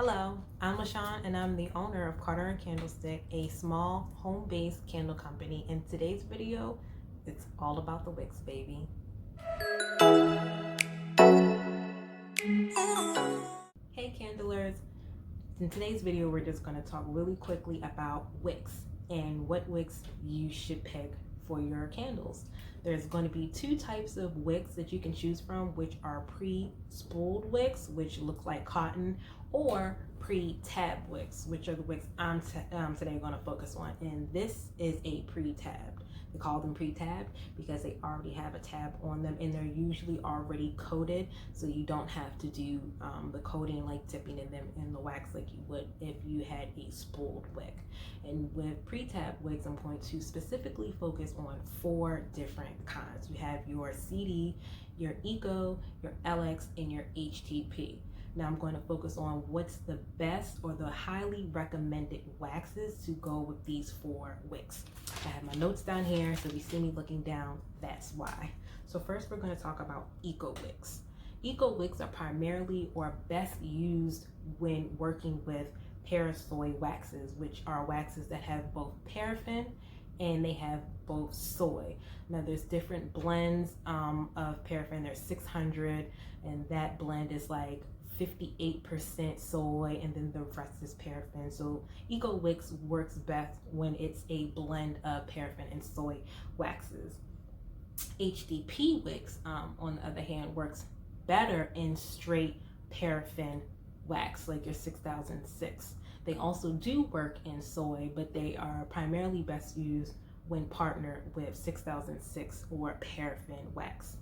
Hello, I'm LaShawn and I'm the owner of Carter and Candlestick, a small home-based candle company. In today's video, it's all about the wicks, baby. Hey candlers, in today's video we're just going to talk really quickly about wicks and what wicks you should pick for your candles. There's going to be two types of wicks that you can choose from, which are pre-spooled wicks, which look like cotton, or pre-tab wicks, which are the wicks I'm today going to focus on. And this is a pre-tabbed. They call them pre-tabbed because they already have a tab on them and they're usually already coated, so you don't have to do the coating like dipping in them in the wax like you would if you had a spooled wick. And with pre-tabbed wicks, I'm going to specifically focus on 4 different kinds. You have your CD, your Eco, your LX, and your HTP. Now I'm going to focus on what's the best or the highly recommended waxes to go with these 4 wicks. I have my notes down here, so if you see me looking down, that's why. So first we're going to talk about Eco wicks. Eco wicks are primarily or best used when working with parasoy waxes, which are waxes that have both paraffin and they have both soy. Now there's different blends of paraffin. There's 600 and that blend is like 58% soy and then the rest is paraffin. So Eco wicks works best when it's a blend of paraffin and soy waxes. HDP wicks on the other hand works better in straight paraffin wax like your 6006. They also do work in soy, but they are primarily best used when partnered with 6006 or paraffin wax.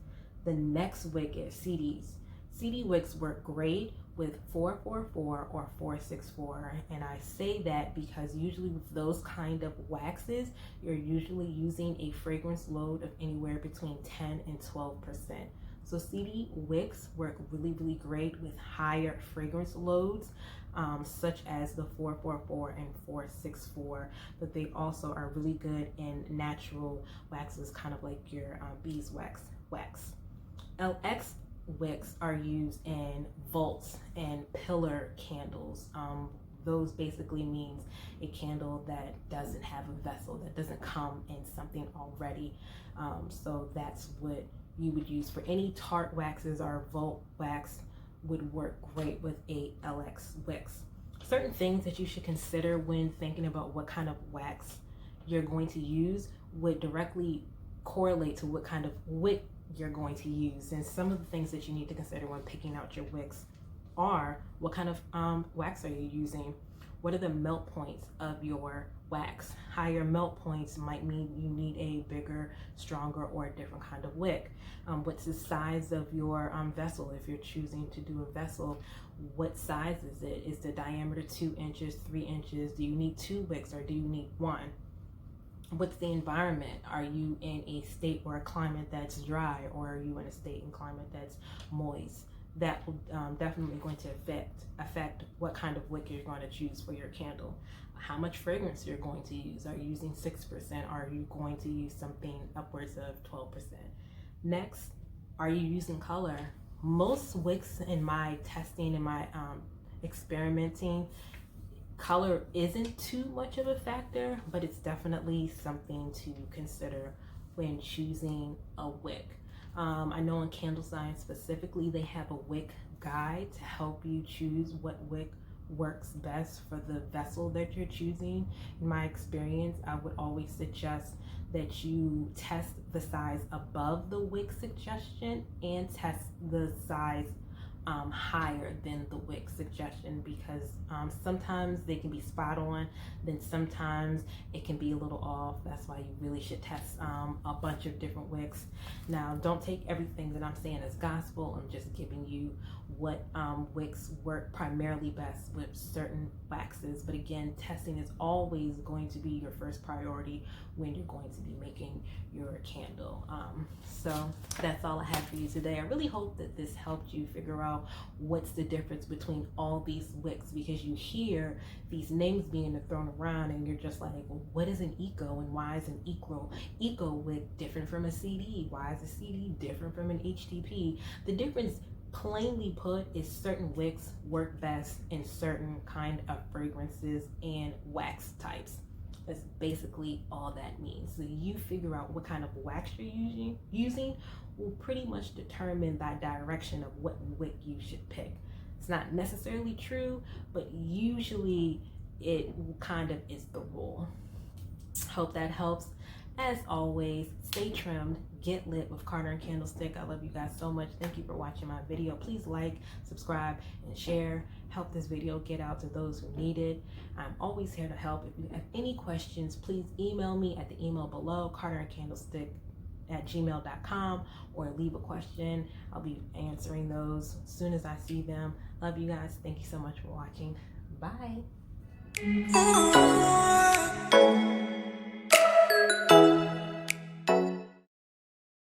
The next wick is CDs. CD wicks work great with 444 or 464, and I say that because usually with those kind of waxes, you're usually using a fragrance load of anywhere between 10 and 12%. So CD wicks work really great with higher fragrance loads, such as the 444 and 464, but they also are really good in natural waxes, kind of like your beeswax wax. LX wicks are used in vaults and pillar candles. Those basically means a candle that doesn't have a vessel, that doesn't come in something already. So that's what you would use for any tart waxes, or vault wax would work great with a LX wicks. Certain things that you should consider when thinking about what kind of wax you're going to use would directly correlate to what kind of wick you're going to use. And some of the things that you need to consider when picking out your wicks are: what kind of wax are you using? What are the melt points of your wax? Higher melt points might mean you need a bigger, stronger, or a different kind of wick. What's the size of your vessel? If you're choosing to do a vessel, what size is it? Is the diameter 2 inches, 3 inches? Do you need 2 wicks or do you need 1? What's the environment? Are you in a state or a climate that's dry, or are you in a state and climate that's moist? That will definitely going to affect what kind of wick you're going to choose for your candle. How much fragrance you're going to use. Are you using 6%? Are you going to use something upwards of 12%? Next, are you using color? Most wicks in my testing and my experimenting, color isn't too much of a factor, but it's definitely something to consider when choosing a wick. I know in Candle Science specifically, they have a wick guide to help you choose what wick works best for the vessel that you're choosing. In my experience, I would always suggest that you test the size above the wick suggestion and test the size higher than the wick suggestion, because sometimes they can be spot on, then sometimes it can be a little off. That's why you really should test a bunch of different wicks. Now, don't take everything that I'm saying as gospel. I'm just giving you what wicks work primarily best with certain waxes. But again, testing is always going to be your first priority when you're going to be making your candle. So that's all I have for you today. I really hope that this helped you figure out what's the difference between all these wicks, because you hear these names being thrown around and you're just like, well, what is an Eco and why is an Eco wick different from a CD? Why is a CD different from an HTP? The difference plainly put, is certain wicks work best in certain kind of fragrances and wax types. That's basically all that means. So you figure out what kind of wax you're using will pretty much determine that direction of what wick you should pick. It's not necessarily true, but usually it kind of is the rule. Hope that helps. As always, stay trimmed, get lit with Carter and Candlestick. I love you guys so much. Thank you for watching my video. Please like, subscribe, and share. Help this video get out to those who need it. I'm always here to help. If you have any questions, please email me at the email below, carterandcandlestick@gmail.com, or leave a question. I'll be answering those as soon as I see them. Love you guys. Thank you so much for watching. Bye.